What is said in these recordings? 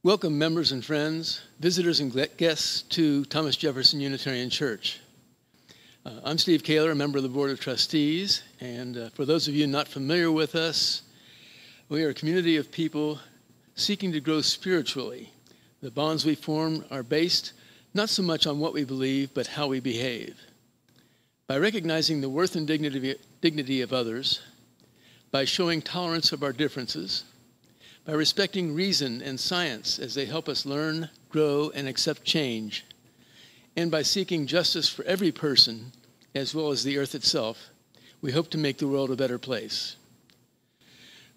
Welcome, members and friends, visitors and guests to Thomas Jefferson Unitarian Church. I'm Steve Kaler, a member of the Board of Trustees, and for those of you not familiar with us, we are a community of people seeking to grow spiritually. The bonds we form are based not so much on what we believe, but how we behave. By recognizing the worth and dignity of others, by showing tolerance of our differences, by respecting reason and science as they help us learn, grow, and accept change, and by seeking justice for every person, as well as the earth itself, we hope to make the world a better place.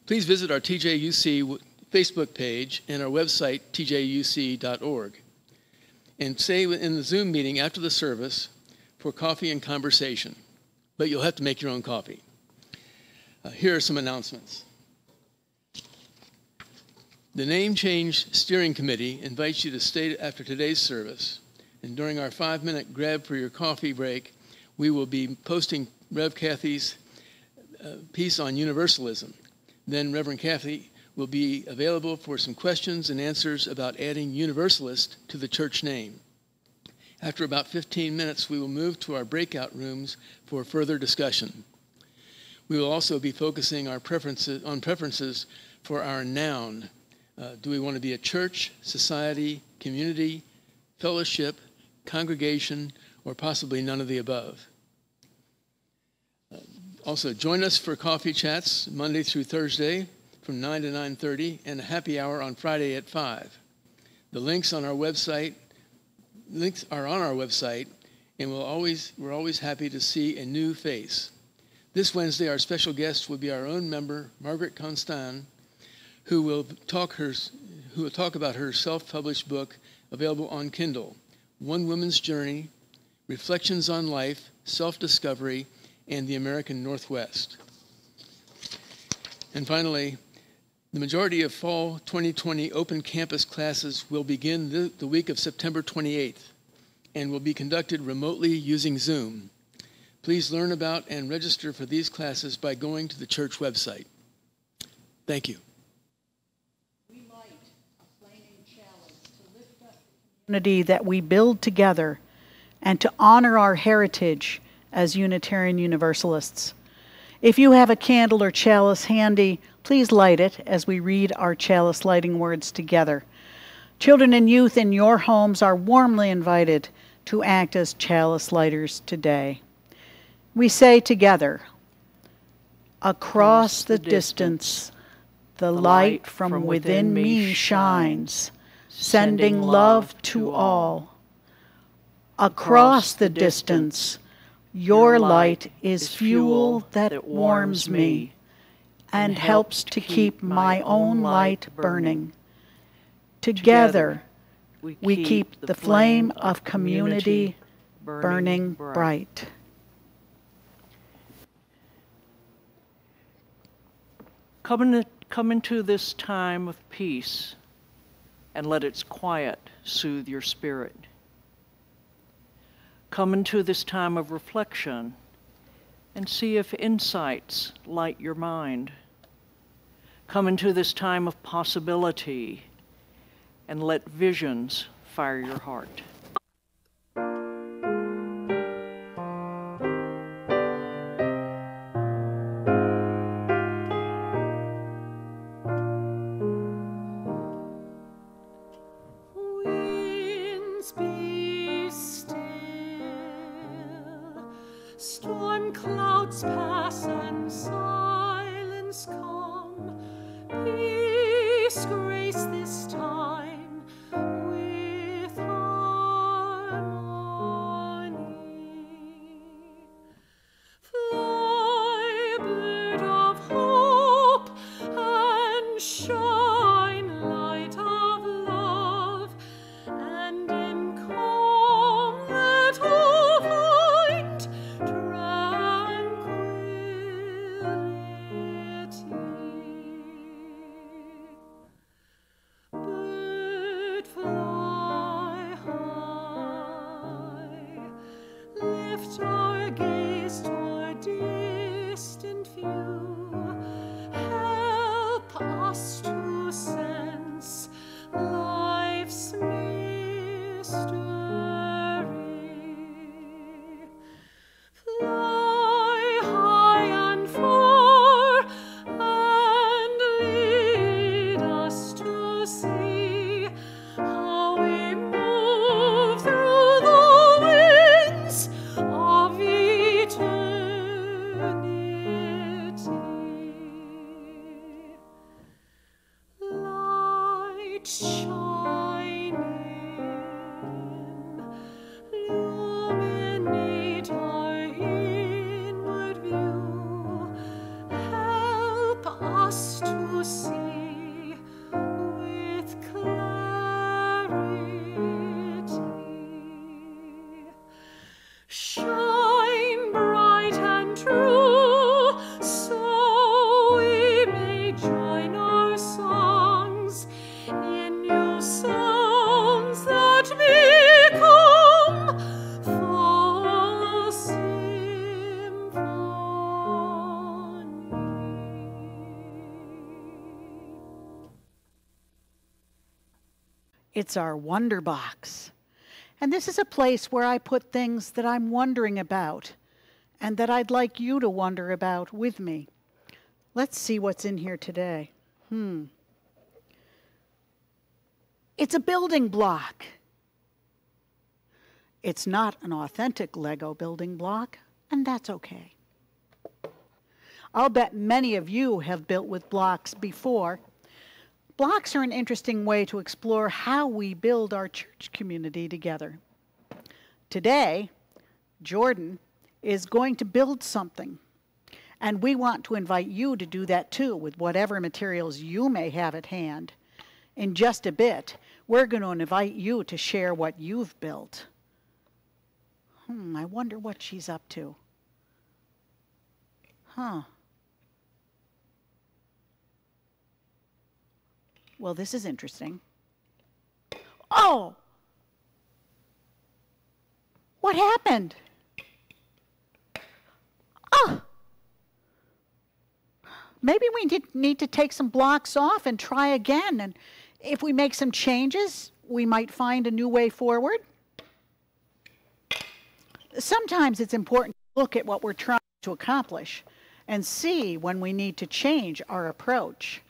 Please visit our TJUC Facebook page and our website, tjuc.org, and stay in the Zoom meeting after the service for coffee and conversation, but you'll have to make your own coffee. Here are some announcements. The Name Change Steering Committee invites you to stay after today's service, and during our 5-minute grab for your coffee break, we will be posting Rev. Kathy's piece on universalism. Then Reverend Kathy will be available for some questions and answers about adding universalist to the church name. After about 15 minutes, we will move to our breakout rooms for further discussion. We will also be focusing on preferences for our noun. Do we want to be a church, society, community, fellowship, congregation, or possibly none of the above? Also, join us for coffee chats Monday through Thursday from 9 to 9:30 and a happy hour on Friday at 5. The links are on our website, and we're always happy to see a new face. This Wednesday, our special guest will be our own member, Margaret Constant, who will talk about her self-published book available on Kindle, One Woman's Journey, Reflections on Life, Self-Discovery, and the American Northwest. And finally, the majority of fall 2020 open campus classes will begin the week of September 28th and will be conducted remotely using Zoom. Please learn about and register for these classes by going to the church website. Thank you. Community that we build together and to honor our heritage as Unitarian Universalists. If you have a candle or chalice handy, please light it as we read our chalice lighting words together. Children and youth in your homes are warmly invited to act as chalice lighters today. We say together, across the distance, the light from within me shines, sending love to all. Across the distance, your light is fuel that warms me and helps to keep my own light burning. Together, we keep the flame of community burning bright. Come into this time of peace and let its quiet soothe your spirit. Come into this time of reflection and see if insights light your mind. Come into this time of possibility and let visions fire your heart. Storm clouds pass and silence come. Peace grace this time with harmony. Fly, bird of hope, and shine, light of love, and in calm let all find tranquility. shine bright and true, so we may join our songs in new sounds that become full symphony. It's our wonder box. And this is a place where I put things that I'm wondering about and that I'd like you to wonder about with me. Let's see what's in here today. It's a building block. It's not an authentic Lego building block, and that's okay. I'll bet many of you have built with blocks before. Blocks are an interesting way to explore how we build our church community together. Today, Jordan is going to build something, and we want to invite you to do that too with whatever materials you may have at hand. In just a bit, we're going to invite you to share what you've built. I wonder what she's up to. Well, this is interesting. Oh! What happened? Oh! Maybe we need to take some blocks off and try again. And if we make some changes, we might find a new way forward. Sometimes it's important to look at what we're trying to accomplish and see when we need to change our approach.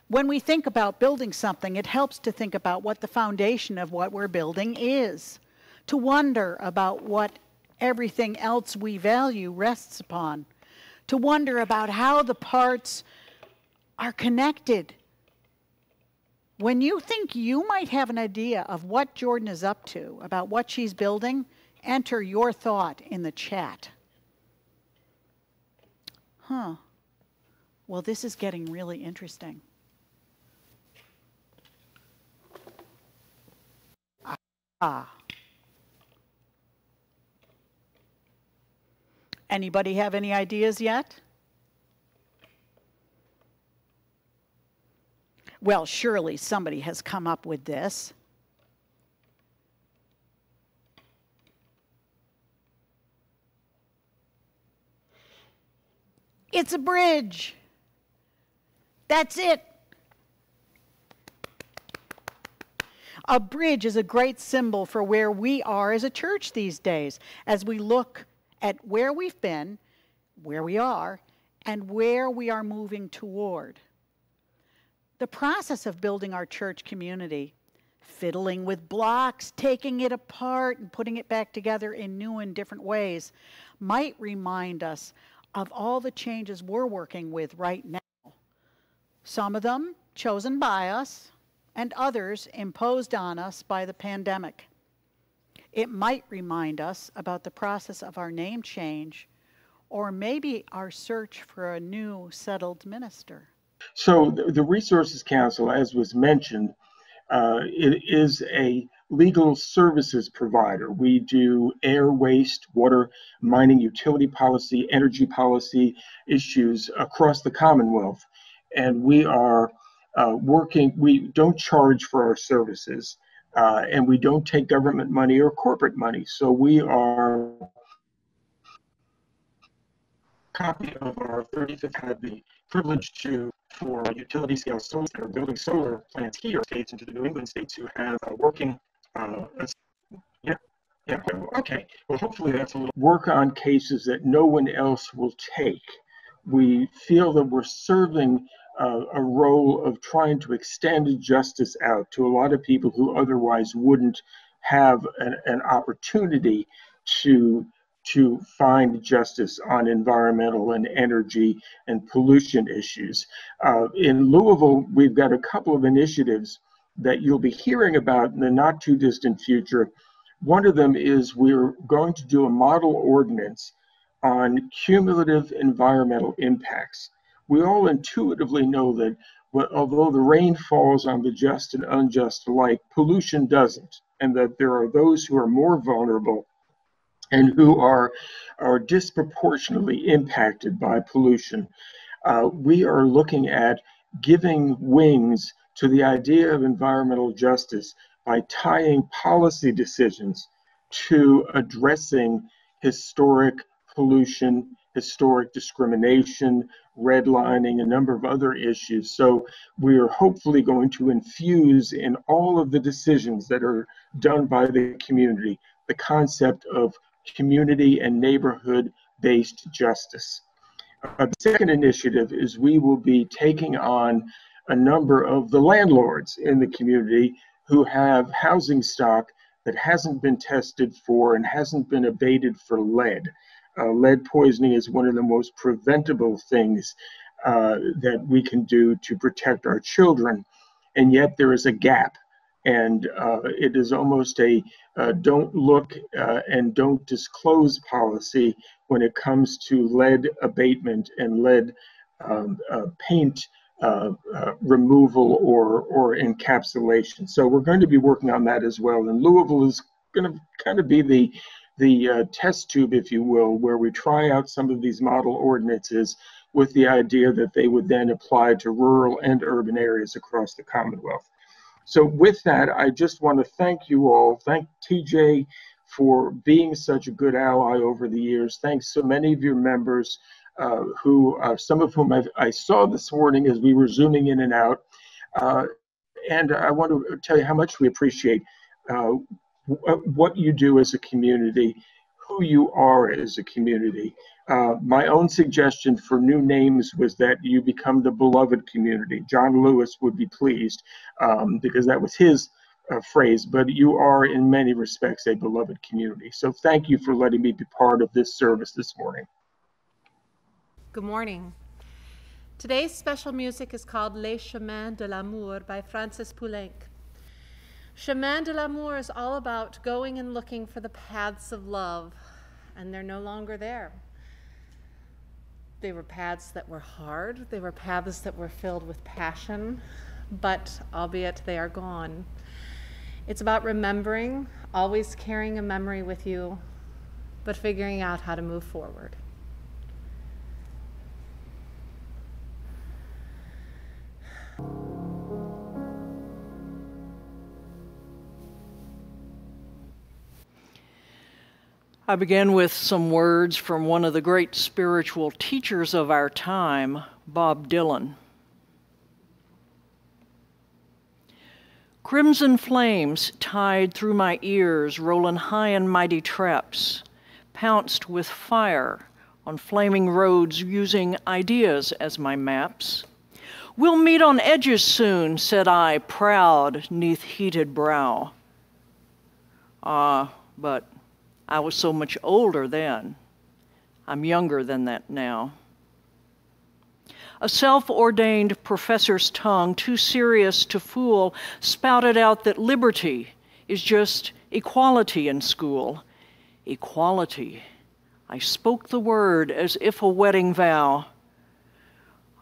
When we think about building something, it helps to think about what the foundation of what we're building is, to wonder about what everything else we value rests upon, to wonder about how the parts are connected. When you think you might have an idea of what Jordan is up to, about what she's building, enter your thought in the chat. Well, this is getting really interesting. Anybody have any ideas yet? Well, surely somebody has come up with this. It's a bridge. That's it. A bridge is a great symbol for where we are as a church these days, as we look at where we've been, where we are, and where we are moving toward. The process of building our church community, fiddling with blocks, taking it apart, and putting it back together in new and different ways, might remind us of all the changes we're working with right now. Some of them chosen by us, and others imposed on us by the pandemic. It might remind us about the process of our name change, or maybe our search for a new settled minister. So the Resources Council, as was mentioned, it is a legal services provider. We do air, waste, water, mining, utility policy, energy policy issues across the Commonwealth. And we are we don't charge for our services, and we don't take government money or corporate money. So we are copy of our 35th had the privilege for utility scale solar that are building solar plants here states into the New England states who have working okay, well hopefully that's a little work on cases that no one else will take. We feel that we're serving a role of trying to extend justice out to a lot of people who otherwise wouldn't have an opportunity to find justice on environmental and energy and pollution issues. In Louisville, we've got a couple of initiatives that you'll be hearing about in the not too distant future. One of them is we're going to do a model ordinance on cumulative environmental impacts. We all intuitively know that although the rain falls on the just and unjust alike, pollution doesn't. and that there are those who are more vulnerable and who are disproportionately impacted by pollution. We are looking at giving wings to the idea of environmental justice by tying policy decisions to addressing historic pollution, historic discrimination, redlining, a number of other issues. So we are hopefully going to infuse in all of the decisions that are done by the community the concept of community and neighborhood-based justice. The second initiative is we will be taking on a number of the landlords in the community who have housing stock that hasn't been tested for and hasn't been abated for lead. Lead poisoning is one of the most preventable things that we can do to protect our children, and yet there is a gap. And it is almost a don't look and don't disclose policy when it comes to lead abatement and lead paint removal or encapsulation. So we're going to be working on that as well. And Louisville is going to kind of be the test tube, if you will, where we try out some of these model ordinances with the idea that they would then apply to rural and urban areas across the Commonwealth. So with that, I just want to thank you all. Thank TJ for being such a good ally over the years. Thanks so many of your members some of whom I saw this morning as we were zooming in and out. And I want to tell you how much we appreciate what you do as a community, who you are as a community. My own suggestion for new names was that you become the beloved community. John Lewis would be pleased because that was his phrase, but you are in many respects a beloved community. So thank you for letting me be part of this service this morning. Good morning. Today's special music is called Les Chemins de l'Amour by Francis Poulenc. Chemin de l'Amour is all about going and looking for the paths of love, and they're no longer there. They were paths that were hard, they were paths that were filled with passion, but albeit they are gone. It's about remembering, always carrying a memory with you, but figuring out how to move forward. I begin with some words from one of the great spiritual teachers of our time, Bob Dylan. Crimson flames tied through my ears, rolling high in mighty traps, pounced with fire on flaming roads using ideas as my maps. We'll meet on edges soon, said I, proud neath heated brow. But I was so much older then. I'm younger than that now. A self-ordained professor's tongue, too serious to fool, spouted out that liberty is just equality in school. Equality. I spoke the word as if a wedding vow.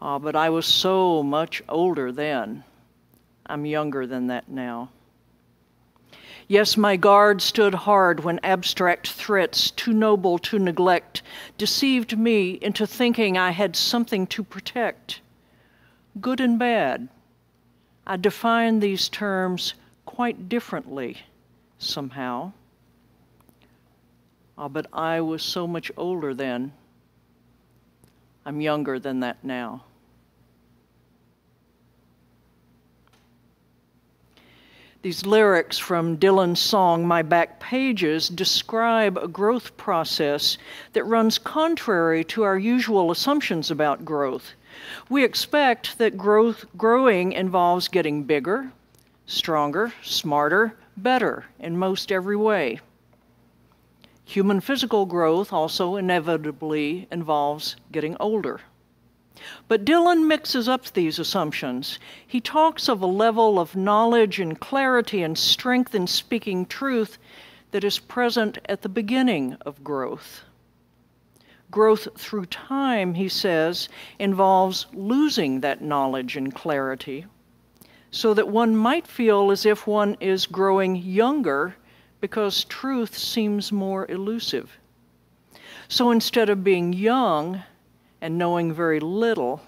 But I was so much older then. I'm younger than that now. Yes, my guard stood hard when abstract threats, too noble to neglect, deceived me into thinking I had something to protect. Good and bad. I define these terms quite differently, somehow. But I was so much older then. I'm younger than that now. These lyrics from Dylan's song, My Back Pages, describe a growth process that runs contrary to our usual assumptions about growth. We expect that growing involves getting bigger, stronger, smarter, better in most every way. Human physical growth also inevitably involves getting older. But Dylan mixes up these assumptions. He talks of a level of knowledge and clarity and strength in speaking truth that is present at the beginning of growth. Growth through time, he says, involves losing that knowledge and clarity. so that one might feel as if one is growing younger because truth seems more elusive. So instead of being young and knowing very little,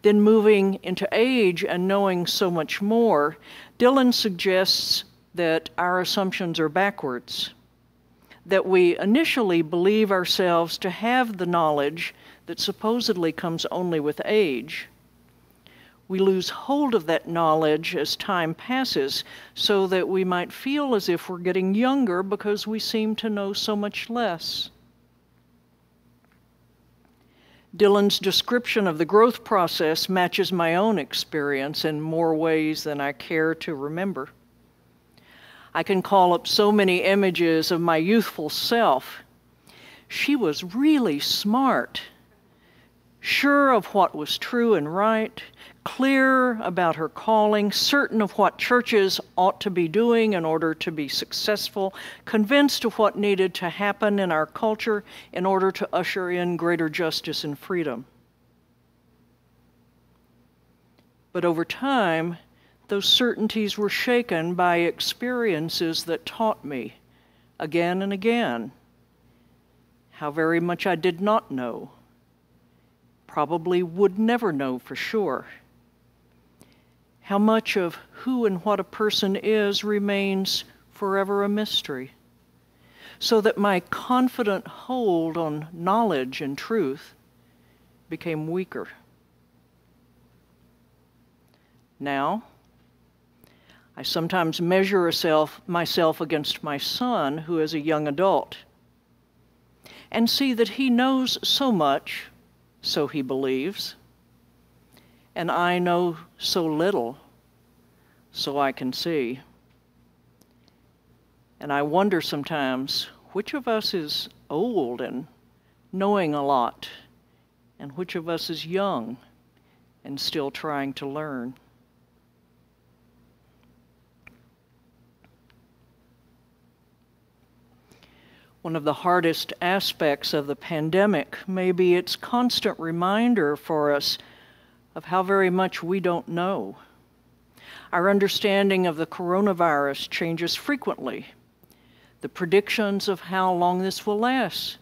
then moving into age and knowing so much more, Dylan suggests that our assumptions are backwards, that we initially believe ourselves to have the knowledge that supposedly comes only with age. We lose hold of that knowledge as time passes, so that we might feel as if we're getting younger because we seem to know so much less. Dylan's description of the growth process matches my own experience in more ways than I care to remember. I can call up so many images of my youthful self. She was really smart, sure of what was true and right, clear about her calling, certain of what churches ought to be doing in order to be successful, convinced of what needed to happen in our culture in order to usher in greater justice and freedom. But over time, those certainties were shaken by experiences that taught me, again and again, how very much I did not know, probably would never know for sure. How much of who and what a person is remains forever a mystery, so that my confident hold on knowledge and truth became weaker. Now, I sometimes measure myself against my son, who is a young adult, and see that he knows so much, so he believes, and I know so little, so I can see. And I wonder sometimes, which of us is old and knowing a lot, and which of us is young and still trying to learn? One of the hardest aspects of the pandemic may be its constant reminder for us of how very much we don't know. Our understanding of the coronavirus changes frequently. The predictions of how long this will last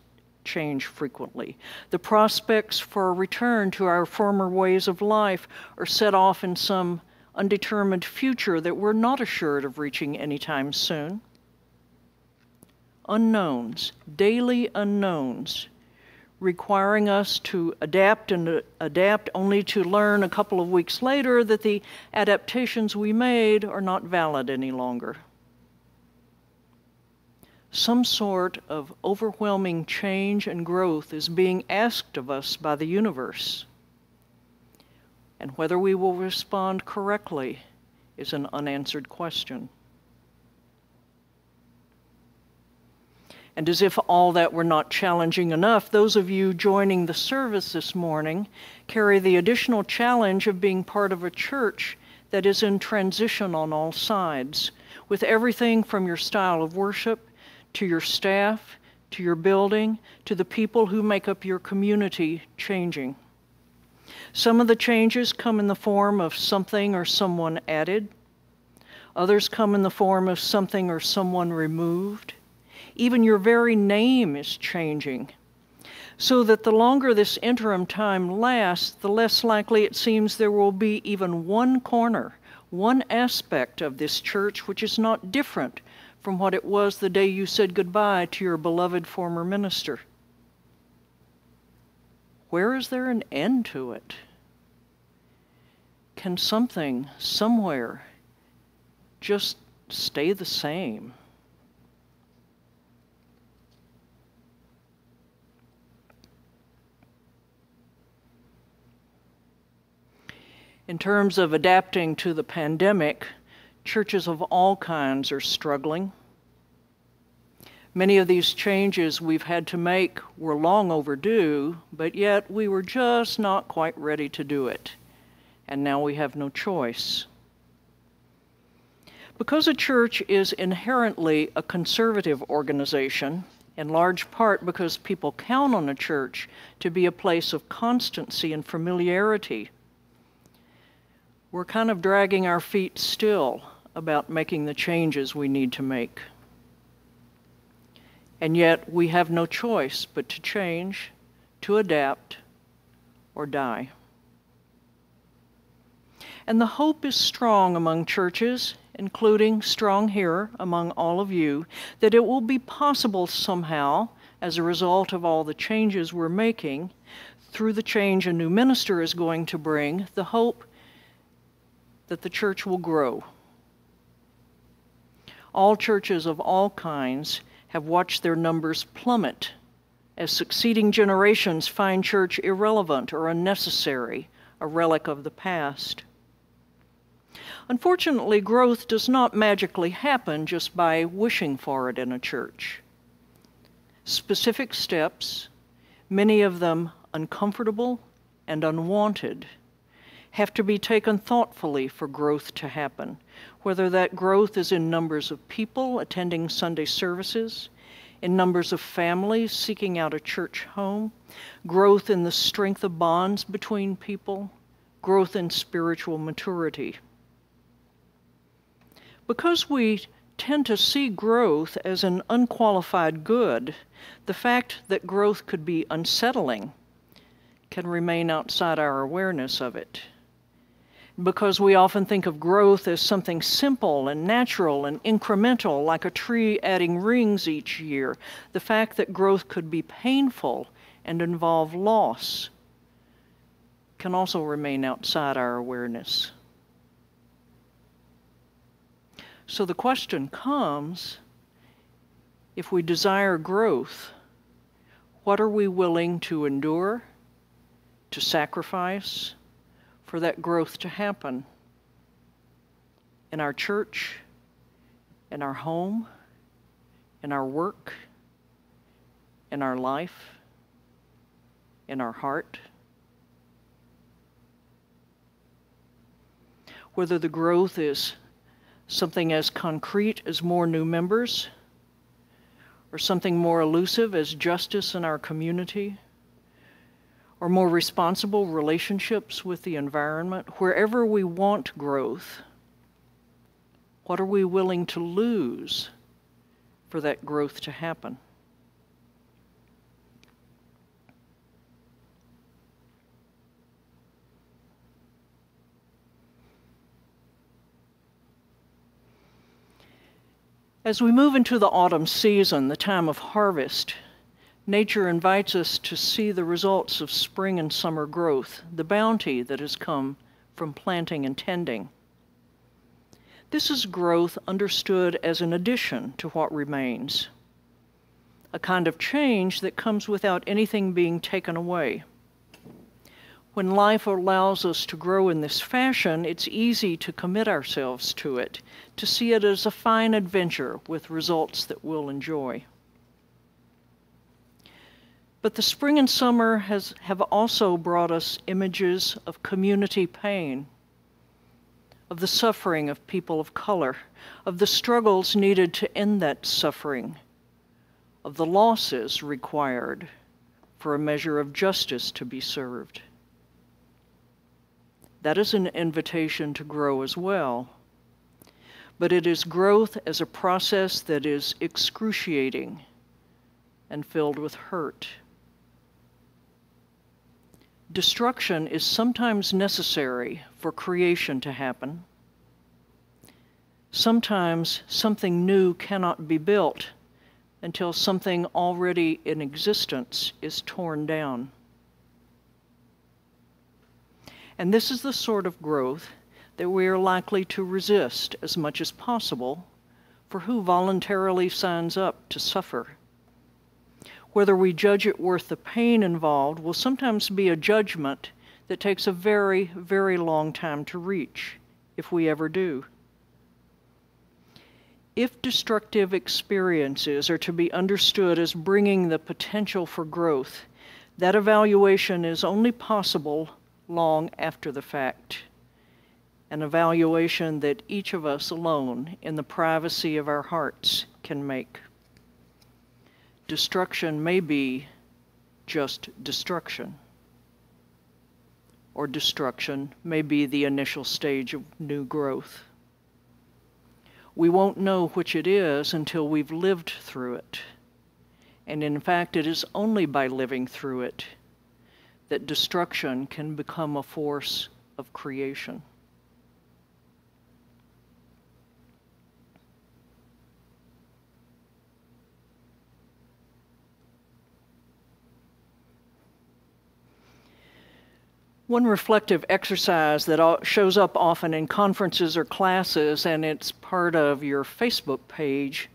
change frequently. The prospects for a return to our former ways of life are set off in some undetermined future that we're not assured of reaching anytime soon. Unknowns, daily unknowns, requiring us to adapt only to learn a couple of weeks later that the adaptations we made are not valid any longer. Some sort of overwhelming change and growth is being asked of us by the universe. And whether we will respond correctly is an unanswered question. And as if all that were not challenging enough, those of you joining the service this morning carry the additional challenge of being part of a church that is in transition on all sides, with everything from your style of worship, to your staff, to your building, to the people who make up your community changing. Some of the changes come in the form of something or someone added. Others come in the form of something or someone removed. Even your very name is changing, so that the longer this interim time lasts, the less likely it seems there will be even one corner, one aspect of this church which is not different from what it was the day you said goodbye to your beloved former minister. Where is there an end to it? Can something, somewhere, just stay the same? In terms of adapting to the pandemic, churches of all kinds are struggling. Many of these changes we've had to make were long overdue, but yet we were just not quite ready to do it. And now we have no choice. Because a church is inherently a conservative organization, in large part because people count on a church to be a place of constancy and familiarity, we're kind of dragging our feet still about making the changes we need to make. And yet we have no choice but to change, to adapt, or die. And the hope is strong among churches, including strong here among all of you, that it will be possible somehow, as a result of all the changes we're making, through the change a new minister is going to bring, the hope that the church will grow. All churches of all kinds have watched their numbers plummet as succeeding generations find church irrelevant or unnecessary, a relic of the past. Unfortunately, growth does not magically happen just by wishing for it in a church. Specific steps, many of them uncomfortable and unwanted, have to be taken thoughtfully for growth to happen, whether that growth is in numbers of people attending Sunday services, in numbers of families seeking out a church home, growth in the strength of bonds between people, growth in spiritual maturity. Because we tend to see growth as an unqualified good, the fact that growth could be unsettling can remain outside our awareness of it. Because we often think of growth as something simple and natural and incremental, like a tree adding rings each year, the fact that growth could be painful and involve loss can also remain outside our awareness. So the question comes, if we desire growth, what are we willing to endure, to sacrifice, for that growth to happen in our church, in our home, in our work, in our life, in our heart? Whether the growth is something as concrete as more new members, or something more elusive as justice in our community, or more responsible relationships with the environment, wherever we want growth, what are we willing to lose for that growth to happen? As we move into the autumn season, the time of harvest, nature invites us to see the results of spring and summer growth, the bounty that has come from planting and tending. This is growth understood as an addition to what remains, a kind of change that comes without anything being taken away. When life allows us to grow in this fashion, it's easy to commit ourselves to it, to see it as a fine adventure with results that we'll enjoy. But the spring and summer have also brought us images of community pain, of the suffering of people of color, of the struggles needed to end that suffering, of the losses required for a measure of justice to be served. That is an invitation to grow as well. But it is growth as a process that is excruciating and filled with hurt. Destruction is sometimes necessary for creation to happen. Sometimes something new cannot be built until something already in existence is torn down. And this is the sort of growth that we are likely to resist as much as possible, for who voluntarily signs up to suffer? Whether we judge it worth the pain involved will sometimes be a judgment that takes a very, very long time to reach, if we ever do. If destructive experiences are to be understood as bringing the potential for growth, that evaluation is only possible long after the fact, an evaluation that each of us alone, in the privacy of our hearts, can make. Destruction may be just destruction, or destruction may be the initial stage of new growth. We won't know which it is until we've lived through it. And in fact, it is only by living through it that destruction can become a force of creation. One reflective exercise that shows up often in conferences or classes, and it's part of your Facebook page,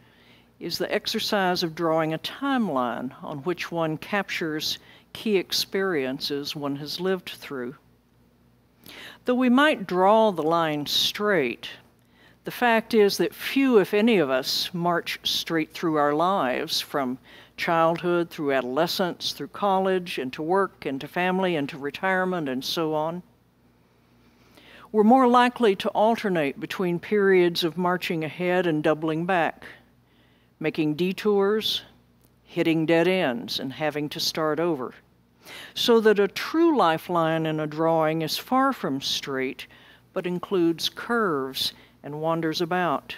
is the exercise of drawing a timeline on which one captures key experiences one has lived through. Though we might draw the line straight, the fact is that few, if any of us, march straight through our lives, from childhood through adolescence, through college, into work, into family, into retirement, and so on. We're more likely to alternate between periods of marching ahead and doubling back, making detours, hitting dead ends, and having to start over. So that a true lifeline in a drawing is far from straight, but includes curves and wanders about.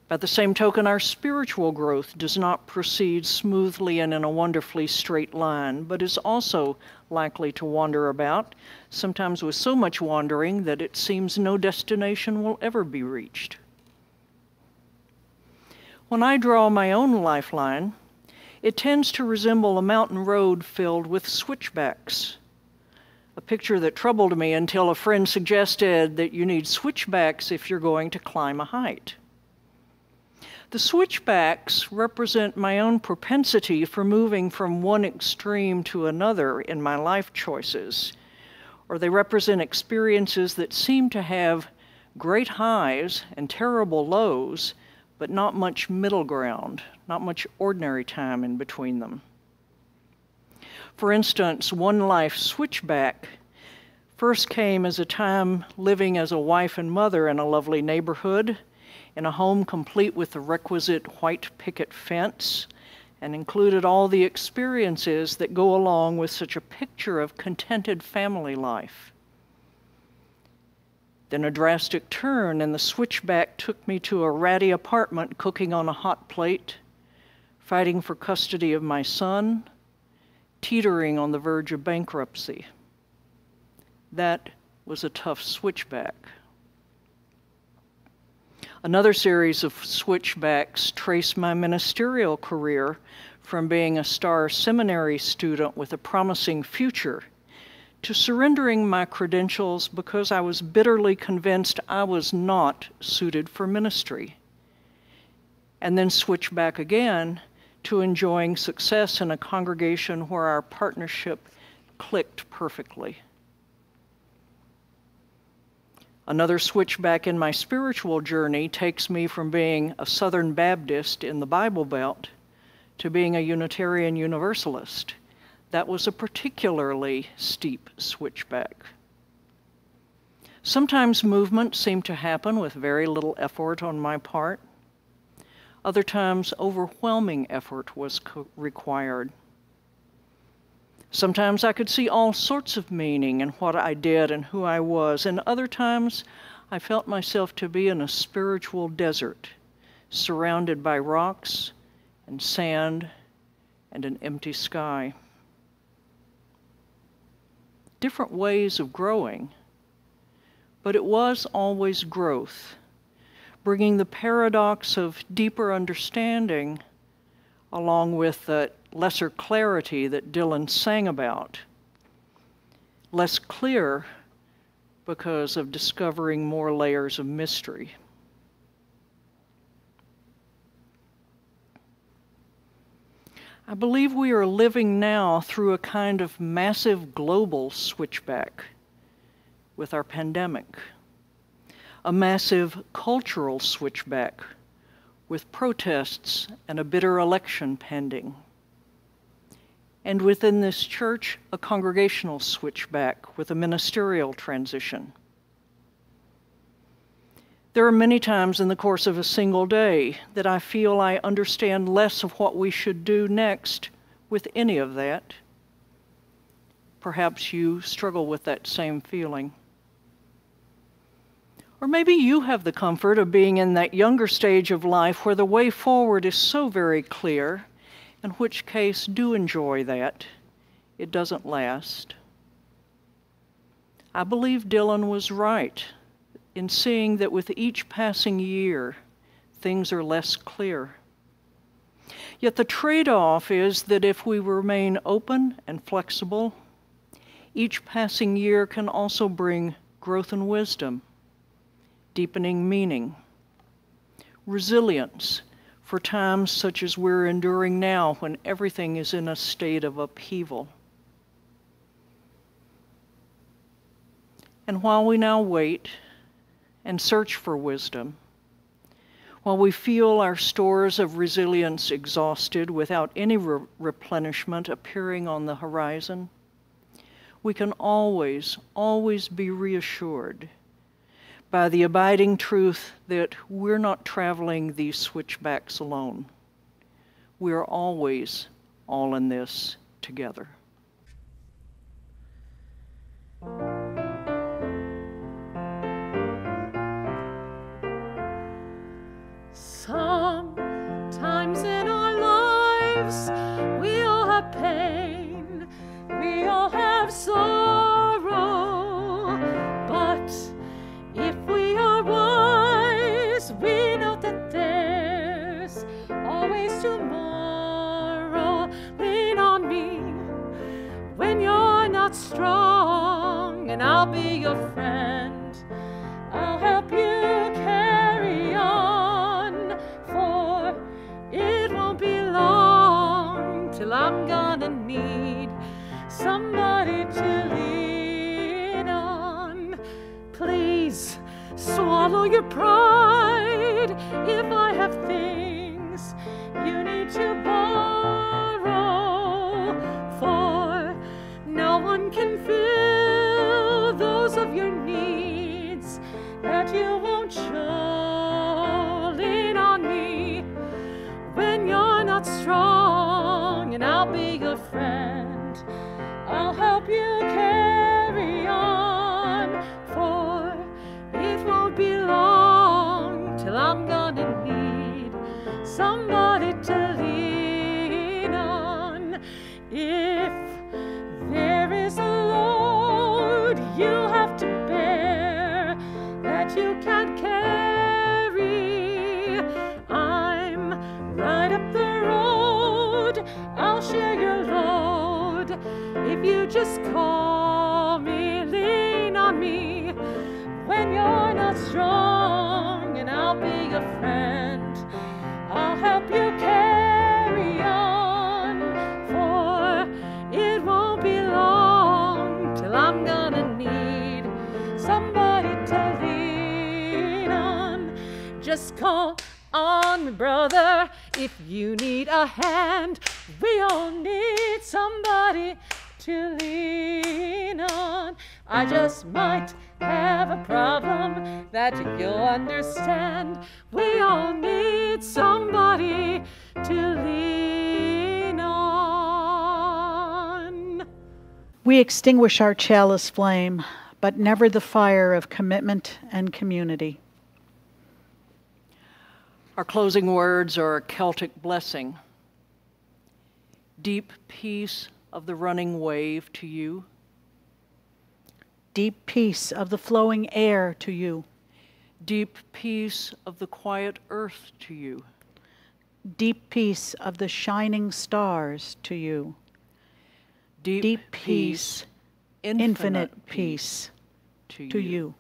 By the same token, our spiritual growth does not proceed smoothly and in a wonderfully straight line, but is also likely to wander about, sometimes with so much wandering that it seems no destination will ever be reached. When I draw my own lifeline, it tends to resemble a mountain road filled with switchbacks, a picture that troubled me until a friend suggested that you need switchbacks if you're going to climb a height. The switchbacks represent my own propensity for moving from one extreme to another in my life choices, or they represent experiences that seem to have great highs and terrible lows, but not much middle ground, not much ordinary time in between them. For instance, one life switchback first came as a time living as a wife and mother in a lovely neighborhood, in a home complete with the requisite white picket fence, and included all the experiences that go along with such a picture of contented family life. Then a drastic turn, and the switchback took me to a ratty apartment cooking on a hot plate, fighting for custody of my son, teetering on the verge of bankruptcy. That was a tough switchback. Another series of switchbacks trace my ministerial career from being a star seminary student with a promising future to surrendering my credentials because I was bitterly convinced I was not suited for ministry, and then switch back again to enjoying success in a congregation where our partnership clicked perfectly. Another switchback in my spiritual journey takes me from being a Southern Baptist in the Bible Belt to being a Unitarian Universalist. That was a particularly steep switchback. Sometimes movement seemed to happen with very little effort on my part. Other times, overwhelming effort was required. Sometimes I could see all sorts of meaning in what I did and who I was, and other times I felt myself to be in a spiritual desert, surrounded by rocks and sand and an empty sky. Different ways of growing, but it was always growth, bringing the paradox of deeper understanding along with the lesser clarity that Dylan sang about. Less clear because of discovering more layers of mystery. I believe we are living now through a kind of massive global switchback with our pandemic, a massive cultural switchback with protests and a bitter election pending. And within this church, a congregational switchback with a ministerial transition. There are many times in the course of a single day that I feel I understand less of what we should do next with any of that. Perhaps you struggle with that same feeling. Or maybe you have the comfort of being in that younger stage of life where the way forward is so very clear, in which case do enjoy that. It doesn't last. I believe Dylan was right in seeing that with each passing year, things are less clear. Yet the trade-off is that if we remain open and flexible, each passing year can also bring growth and wisdom, deepening meaning, resilience for times such as we're enduring now when everything is in a state of upheaval. And while we now wait and search for wisdom, while we feel our stores of resilience exhausted without any replenishment appearing on the horizon, we can always be reassured by the abiding truth that we're not traveling these switchbacks alone. We're always all in this together. Sometimes in our lives we all have pain, we all have sorrow, but if we are wise, we know that there's always tomorrow. Lean on me when you're not strong, and I'll be your friend. I'll help you carry on, for it won't be long till I'm gonna need somebody to lean on. Please swallow your pride if I have things you need to borrow, for no one can fill those of your needs that you won't show. Lean on me when you're not strong, and I'll be your friend. I'll help you carry on, for it won't be long till I'm gonna need somebody to lean on. If there is a load you have to bear that you can't carry, I'm right up the road. I'll share your load if you just call me. Lean on me when you're not strong, and I'll be your friend. I'll help you carry on, for it won't be long till I'm gonna need somebody to lean on. Just call on me, brother, if you need a hand. We all need somebody to lean on. I just might have a problem that you'll understand. We all need somebody to lean on. We extinguish our chalice flame, but never the fire of commitment and community. Our closing words are a Celtic blessing. Deep peace of the running wave to you. Deep peace of the flowing air to you. Deep peace of the quiet earth to you. Deep peace of the shining stars to you. Deep peace, infinite peace to you.